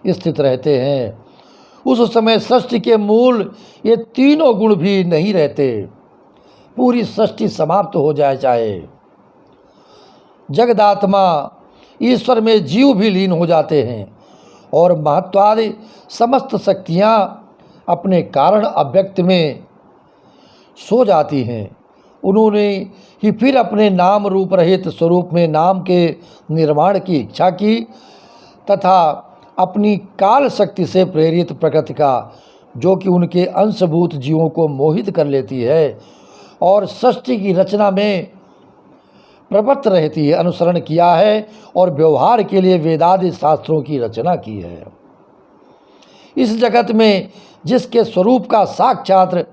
स्थित रहते हैं। उस समय सृष्टि के मूल ये तीनों गुण भी नहीं रहते। पूरी सृष्टि समाप्त हो जाए, चाहे जगदात्मा ईश्वर में जीव भी लीन हो जाते हैं और महत्वादि समस्त शक्तियाँ अपने कारण अव्यक्त में सो जाती हैं। उन्होंने ही फिर अपने नाम रूप रहित स्वरूप में नाम के निर्माण की इच्छा की तथा अपनी काल शक्ति से प्रेरित प्रकृति का, जो कि उनके अंशभूत जीवों को मोहित कर लेती है और सृष्टि की रचना में प्रवृत्त रहती है, अनुसरण किया है और व्यवहार के लिए वेदादि शास्त्रों की रचना की है। इस जगत में जिसके स्वरूप का साक्षात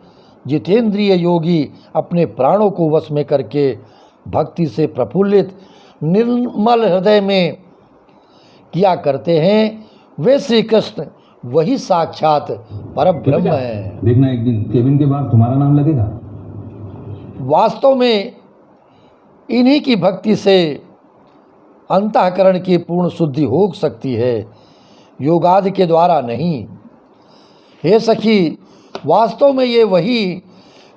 जितेंद्रिय योगी अपने प्राणों को वश में करके भक्ति से प्रफुल्लित निर्मल हृदय में किया करते हैं, वे श्री कृष्ण वही साक्षात परब्रह्म है।
देखना एक दिन केबिन के बाद तुम्हारा नाम लगेगा।
वास्तव में इन्हीं की भक्ति से अंतःकरण की पूर्ण शुद्धि हो सकती है, योगादि के द्वारा नहीं। हे सखी, वास्तव में ये वही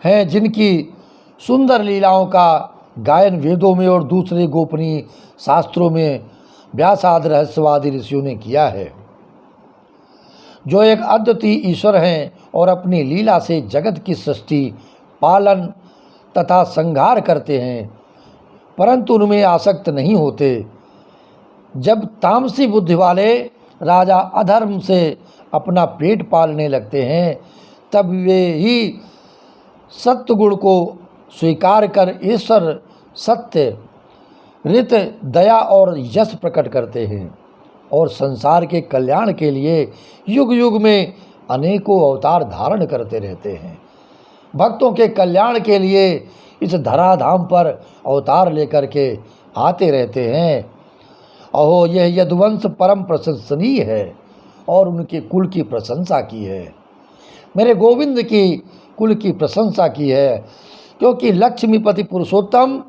हैं जिनकी सुंदर लीलाओं का गायन वेदों में और दूसरे गोपनीय शास्त्रों में व्यासादि रहस्यवादी ऋषियों ने किया है, जो एक अद्वितीय ईश्वर हैं और अपनी लीला से जगत की सृष्टि, पालन तथा संहार करते हैं, परंतु उनमें आसक्त नहीं होते। जब तामसी बुद्धि वाले राजा अधर्म से अपना पेट पालने लगते हैं, तब वे ही सत्वगुण को स्वीकार कर ईश्वर सत्य, ऋत, दया और यश प्रकट करते हैं और संसार के कल्याण के लिए युग युग में अनेकों अवतार धारण करते रहते हैं। भक्तों के कल्याण के लिए इस धराधाम पर अवतार लेकर के आते रहते हैं। अहो, यह यदुवंश परम प्रशंसनीय है और उनके कुल की प्रशंसा की है, मेरे गोविंद की कुल की प्रशंसा की है, क्योंकि लक्ष्मीपति पुरुषोत्तम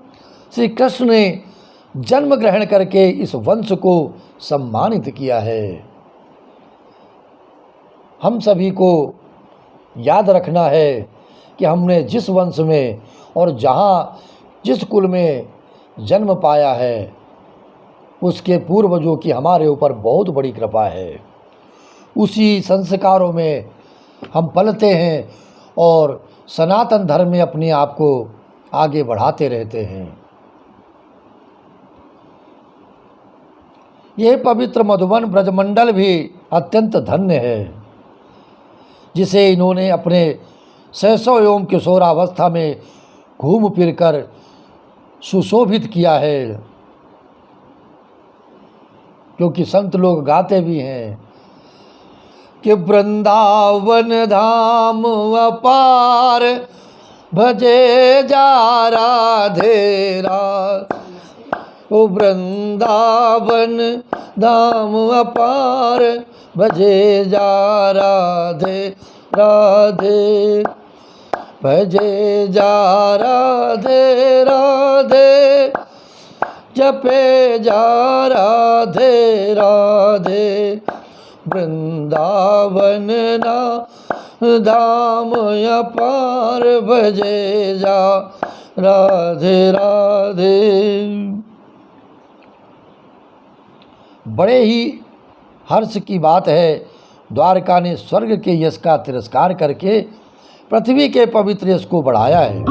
श्री कृष्ण ने जन्म ग्रहण करके इस वंश को सम्मानित किया है। हम सभी को याद रखना है कि हमने जिस वंश में और जहाँ जिस कुल में जन्म पाया है, उसके पूर्वजों की हमारे ऊपर बहुत बड़ी कृपा है। उसी संस्कारों में हम पलते हैं और सनातन धर्म में अपने आप को आगे बढ़ाते रहते हैं। यह पवित्र मधुबन ब्रजमंडल भी अत्यंत धन्य है, जिसे इन्होंने अपने शैशव एवं किशोरावस्था में घूम फिर कर सुशोभित किया है। क्योंकि संत लोग गाते भी हैं कि वृंदावन धाम अपार भजे जा राधे राधे, ओ वृंदावन धाम अपार भजे जा राधे राधे, भजे जा राधे राधे, जपे जा राधे राधे, वृंदावन ना धाम अपार भजे जा राधे राधे। बड़े ही हर्ष की बात है, द्वारका ने स्वर्ग के यश का तिरस्कार करके पृथ्वी के पवित्र यश को बढ़ाया है।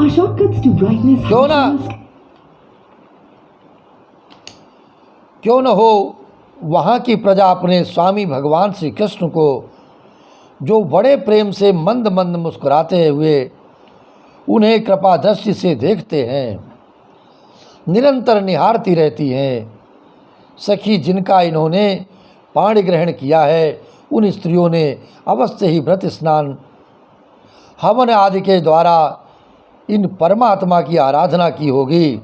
क्यों न हो वहाँ की प्रजा अपने स्वामी भगवान श्री कृष्ण को, जो बड़े प्रेम से मंद मंद मुस्कुराते हुए उन्हें कृपा दृष्टि से देखते हैं, निरंतर निहारती रहती हैं। सखी, जिनका इन्होंने पाणी ग्रहण किया है, उन स्त्रियों ने अवश्य ही व्रत, स्नान, हवन आदि के द्वारा इन परमात्मा की आराधना की होगी,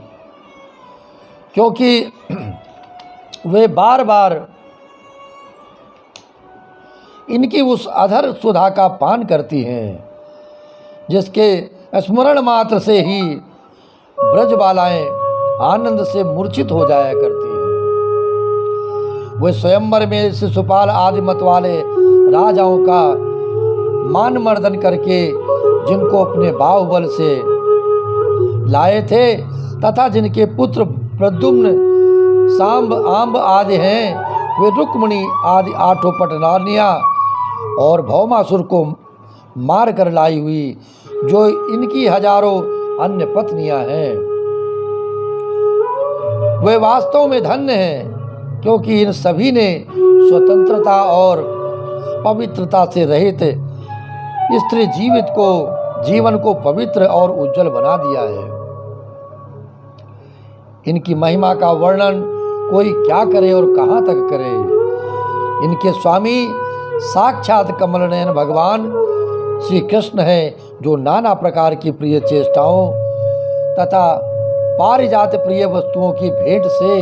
क्योंकि वे बार बार इनकी उस अधर सुधा का पान करती हैं जिसके स्मरण मात्र से ही ब्रजबालाएं आनंद से मूर्छित हो जाया करती हैं। वे स्वयंवर में शिशुपाल आदि मत वाले राजाओं का मान मर्दन करके जिनको अपने बाहुबल से लाए थे तथा जिनके पुत्र प्रद्युम्न सांब आंब आदि हैं, वे रुक्मिणी आदि 8 पटरानियाँ और भौमासुर को मार कर लाई हुई जो इनकी हजारों अन्य पत्नियां हैं, वे वास्तव में धन्य हैं क्योंकि इन सभी ने स्वतंत्रता और पवित्रता से रहित स्त्री जीवन को पवित्र और उज्जवल बना दिया है। इनकी महिमा का वर्णन कोई क्या करे और कहाँ तक करे। इनके स्वामी साक्षात कमल नयन भगवान श्री कृष्ण है जो नाना प्रकार की प्रिय चेष्टाओं तथा पारिजात प्रिय वस्तुओं की भेंट से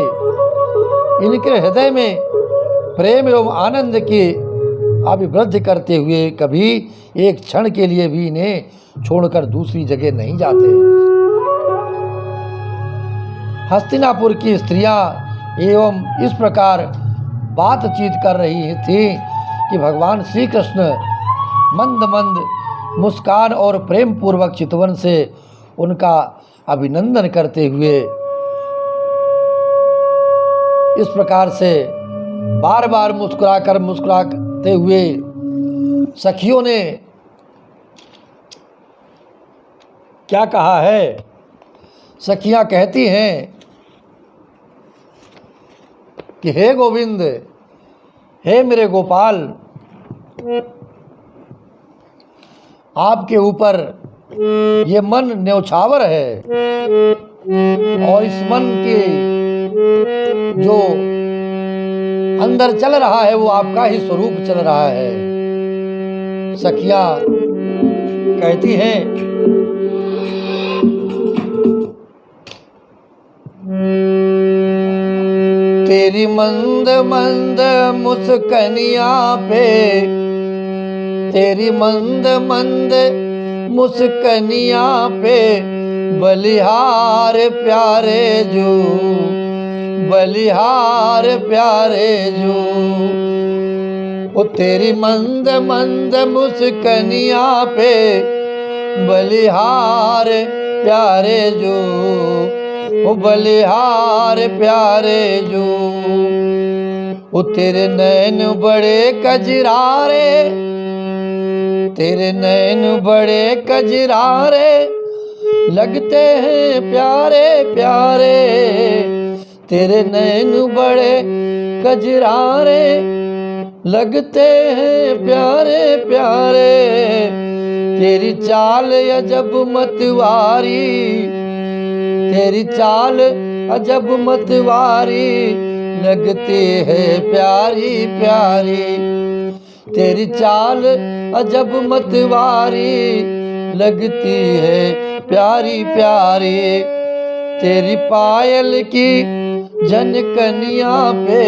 इनके हृदय में प्रेम एवं आनंद की अभिवृद्धि करते हुए कभी एक क्षण के लिए भी इन्हें छोड़कर दूसरी जगह नहीं जाते। हस्तिनापुर की स्त्रियां एवं इस प्रकार बातचीत कर रही थी कि भगवान श्री कृष्ण मंद मंद मुस्कान और प्रेम पूर्वक चितवन से उनका अभिनंदन करते हुए इस प्रकार से बार बार मुस्कुराते हुए सखियों ने क्या कहा है। सखियां कहती हैं कि हे गोविंद, हे मेरे गोपाल, आपके ऊपर ये मन न्यौछावर है और इस मन के जो अंदर चल रहा है वो आपका ही स्वरूप चल रहा है। सखियां कहती हैं तेरी मंद मंद मुस्कनिया पे, तेरी मंद मंद मुस्कनिया पे बलिहार प्यारे जो, बलिहार प्यारे जो। ओ तेरी मंद मंद मुस्कनिया पे बलिहार प्यारे जो, ओ बलिहार प्यारे जो। ओ तेरे नैन बड़े कजरारे, तेरे नैन बड़े कजरारे लगते हैं प्यारे प्यारे। तेरे नैन बड़े कजरारे लगते हैं प्यारे प्यारे। तेरी चाल अजब मतवारी, तेरी चाल अजब मतवारी लगती है प्यारी प्यारी। तेरी चाल अजब मतवारी लगती है प्यारी प्यारी। तेरी पायल की झनकनिया पे,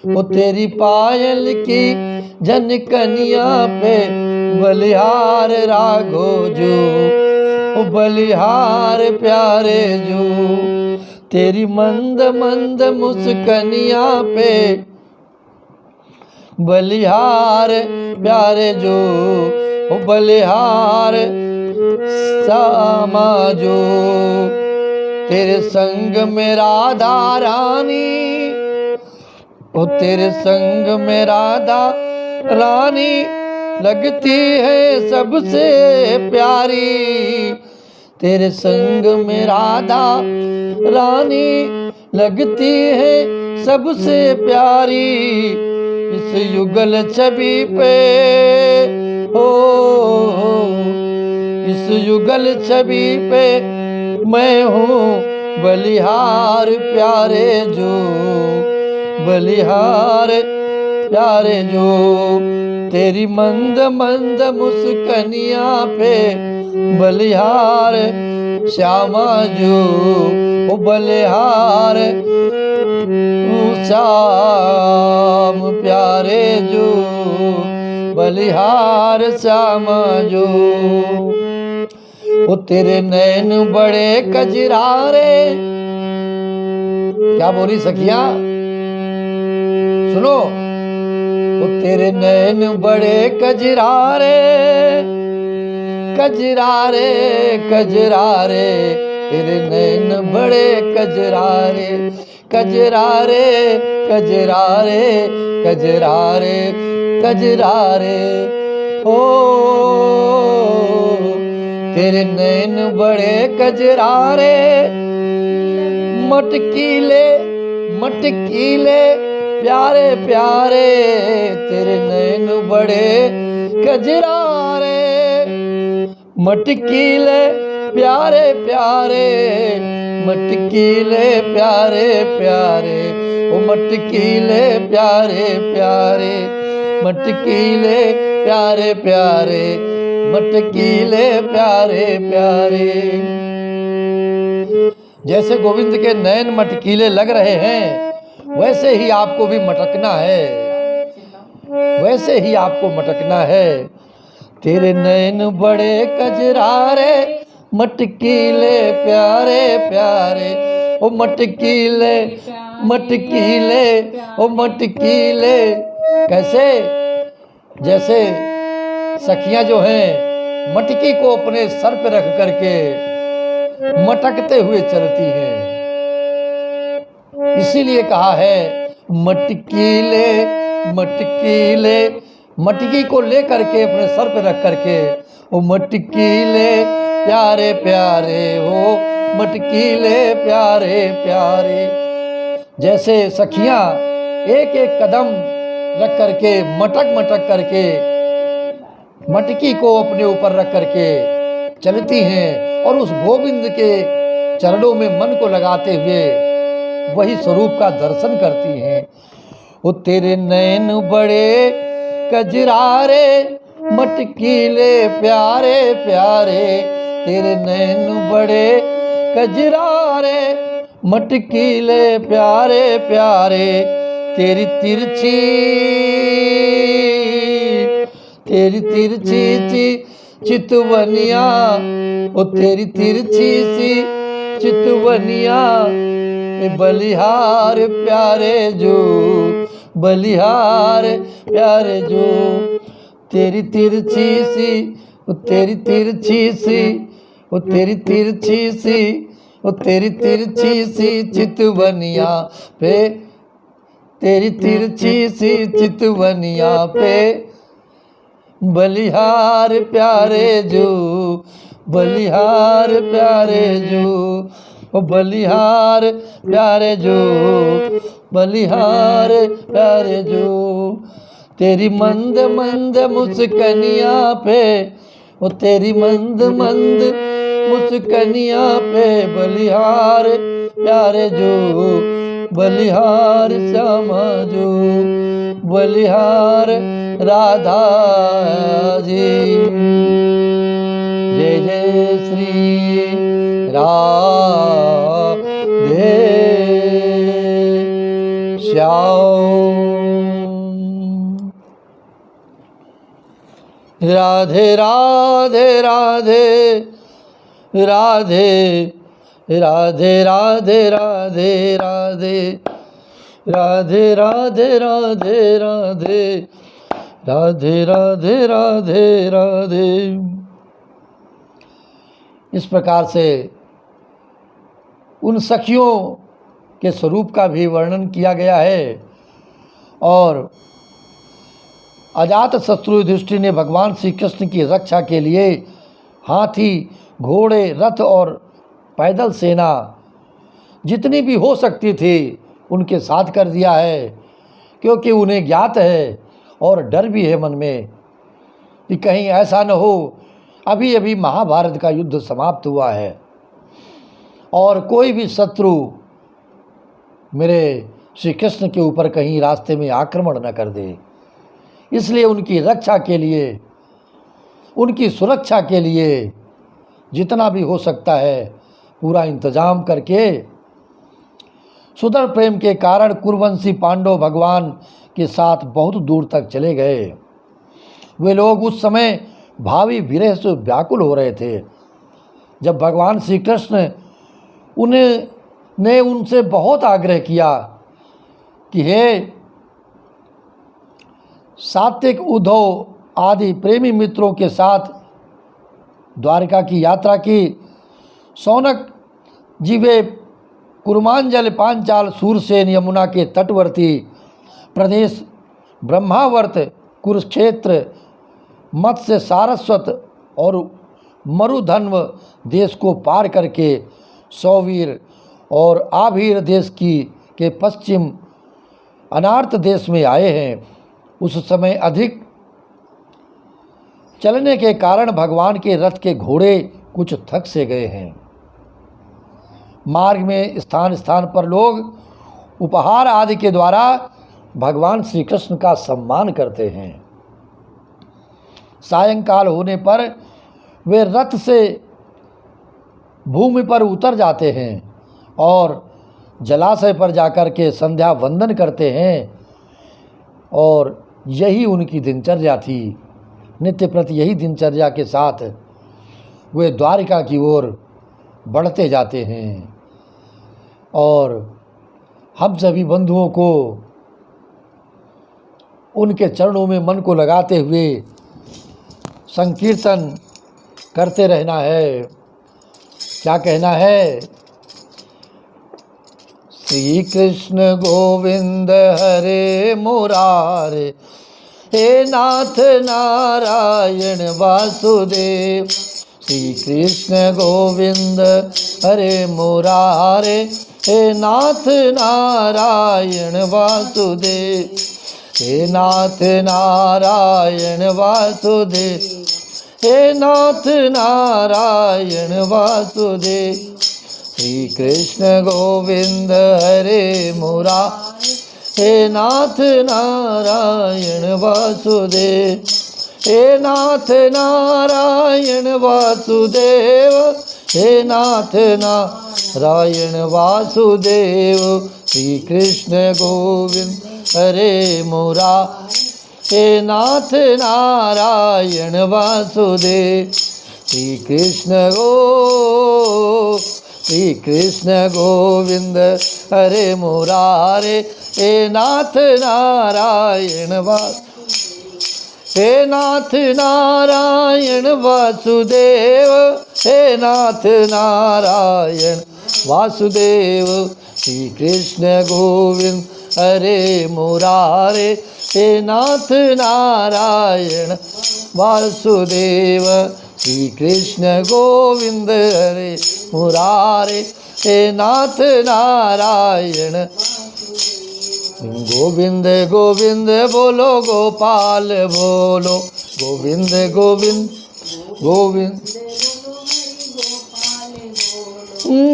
ओ तेरी पायल की झनकनिया पे बलिहार राघो जो, ओ बलिहार प्यारे जो। तेरी मंद मंद मुस्कनिया पे बलिहार प्यारे जो, ओ बलिहार सामा जो। तेरे संग में राधा रानी, ओ तेरे संग में राधा रानी लगती है सबसे प्यारी। तेरे संग में राधा रानी लगती है सबसे प्यारी। इस युगल छवि पे हो, इस युगल छवि पे मैं हूँ बलिहार प्यारे जो, बलिहार प्यारे जो। तेरी मंद मंद मुस्कनिया पे बलिहार श्यामा जो, ओ बलिहार श्याम प्यारे जो, बलिहार श्याम जो। वो तेरे नैन बड़े कजरारे। क्या बोली सखिया, सुनो। वो तेरे नैन बड़े कजरारे, कजरारे कजरारे, तेरे नैन बड़े कजरारे, कजरारे कजरारे कजरारे कजरारे। ओ तेरे नैन बड़े कजरारे, मटकीले मटकीले प्यारे प्यारे, तेरे नैन बड़े कजरारे, मटकीले प्यारे प्यारे, मटकीले प्यारे प्यारे, ओ मटकीले प्यारे प्यारे, मटकीले प्यारे प्यारे, मटकीले प्यारे प्यारे। जैसे गोविंद के नैन मटकीले लग रहे हैं, वैसे ही आपको भी मटकना है, वैसे ही आपको मटकना है। तेरे नैन बड़े कजरारे, मटकीले प्यारे प्यारे, ओ मटकीले मटकीले, ओ मटकीले। कैसे? जैसे सखियां जो हैं मटकी को अपने सर पे रख करके मटकते हुए चलती हैं, इसीलिए कहा है मटकीले मटकीले। मटकी को ले करके अपने सर पे रख करके, ओ मटकीले प्यारे प्यारे, हो मटकीले प्यारे प्यारे। जैसे सखियां एक एक कदम रख करके मटक मटक करके मटकी को अपने ऊपर रख करके चलती हैं और उस गोविंद के चरणों में मन को लगाते हुए वही स्वरूप का दर्शन करती हैं। वो तेरे नैन बड़े कजरारे, मटकीले प्यारे प्यारे, तेरे नैन बड़े कजरारे, मटकीले प्यारे प्यारे। तेरी तिरछी सी चितवनिया, ओ तेरी तिरछी सी चितवनिया, बलिहार प्यारे जो, बलिहार प्यारे जो। तेरी तिरछी सी, ओ तेरी तिरछी सी, ओ तेरी तिरछी सी, ओ तेरी तिरछी सी चितवनिया पे, तेरी तिरछी सी चितवनिया पे, बलिहार प्यारे जो, बलिहार प्यारे जो, ओ बलिहार प्यारे जो, बलिहार प्यारे जो। तेरी मंद मंद मुस्कनिया पे, ओ तेरी मंद मंद मुस्कनिया पे, बलिहार प्यारे जो, बलिहार श्यामा जो, बलिहार राधा जी। जय जय श्री राधे श्याम। राधे राधे राधे राधे राधे राधे राधे राधे राधे राधे राधे राधे राधे राधे राधे राधे। इस प्रकार से उन सखियों के स्वरूप का भी वर्णन किया गया है और अजात शत्रु युधिष्ठिर ने भगवान श्री कृष्ण की रक्षा के लिए हाथी, घोड़े, रथ और पैदल सेना जितनी भी हो सकती थी उनके साथ कर दिया है, क्योंकि उन्हें ज्ञात है और डर भी है मन में कि कहीं ऐसा न हो। अभी अभी महाभारत का युद्ध समाप्त हुआ है और कोई भी शत्रु मेरे श्री कृष्ण के ऊपर कहीं रास्ते में आक्रमण न कर दे, इसलिए उनकी रक्षा के लिए, उनकी सुरक्षा के लिए जितना भी हो सकता है पूरा इंतजाम करके सुदृढ़ प्रेम के कारण कुरुवंशी पांडव भगवान के साथ बहुत दूर तक चले गए वे लोग उस समय भावी विरह से व्याकुल हो रहे थे जब भगवान श्री कृष्ण ने उनसे बहुत आग्रह किया कि हे सात्विक, उद्धव आदि प्रेमी मित्रों के साथ द्वारका की यात्रा की। शौनक जी वे कुर्मांजल, पांचाल, सूरसेन, यमुना के तटवर्ती प्रदेश, ब्रह्मावर्त, कुरुक्षेत्र, मत्स्य, सारस्वत और मरुधन्व देश को पार करके सौवीर और आभीर देश के पश्चिम अनार्त देश में आए हैं। उस समय अधिक चलने के कारण भगवान के रथ के घोड़े कुछ थक से गए हैं। मार्ग में स्थान स्थान पर लोग उपहार आदि के द्वारा भगवान श्री कृष्ण का सम्मान करते हैं। सायंकाल होने पर वे रथ से भूमि पर उतर जाते हैं और जलाशय पर जाकर के संध्या वंदन करते हैं और यही उनकी दिनचर्या थी। नित्य प्रति यही दिनचर्या के साथ वे द्वारिका की ओर बढ़ते जाते हैं और हम सभी बंधुओं को उनके चरणों में मन को लगाते हुए संकीर्तन करते रहना है। क्या कहना है? श्री कृष्ण गोविंद हरे मुरारे, हे नाथ नारायण वासुदेव। श्री कृष्ण गोविंद हरे मुरारे, हे नाथ नारायण वासुदेव। हे नाथ नारायण वासुदेव, हे नाथ नारायण वासुदेव। श्री कृष्ण गोविंद हरे मुरारे, हे नाथ नारायण वासुदेव। हे नाथ नारायण वासुदेव, हे नाथ नारायण वासुदेव। श्री कृष्ण गोविंद हरे मुरारे, हे नाथ नारायण वासुदेव। श्री कृष्ण गोविंद हरे मुरारे, हे नाथ नारायण हे नाथ नारायण वासुदेव, हे नाथ नारायण वासुदेव। श्री कृष्ण गोविंद हरे मुरारे, हे नाथ नारायण वासुदेव। श्री कृष्ण गोविंद हरे मुरारे, हे नाथ नारायण। गोविंद गोविंद बोलो गोपाल बोलो, गोविंद गोविंद गोविंद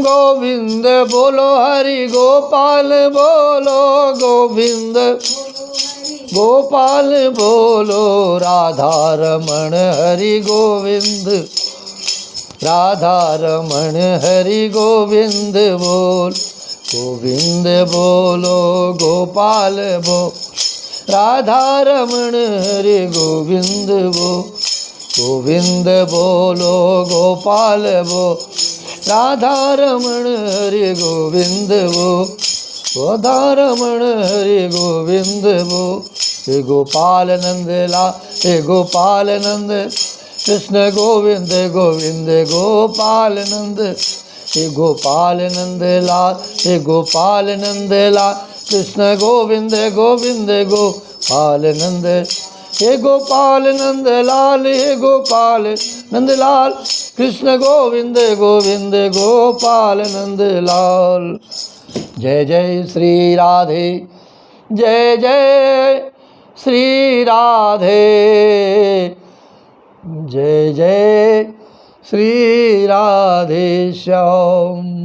गोविंद बोलो, हरि गोपाल बोलो, गोविंद गोपाल बोलो। राधा रमण हरि गोविंद, राधा रमण हरि गोविंद बोल। गोविंद बोलो गोपाल बो, राधा रमण हरि गोविंद बो। गोविंद बोलो गोपाल बो, राधा रमण हरि गोविंद बो। राधा रमण हरि गोविंद बो। हे गोपाल नंद ला, हे गोपाल नंद कृष्ण गोविंद गोविंद गोपाल नंद। हे गोपाल नंद लाल, हे गोपाल नंद लाल कृष्ण गोविंद गोविंद गोपाल नंद। हे गोपाल नंद लाल, हे गोपाल नंद लाल कृष्ण गोविंद गोविंद गोपाल नंद लाल। जय जय श्री राधे, जय जय श्री राधे, जय जय श्री राधे श्याम।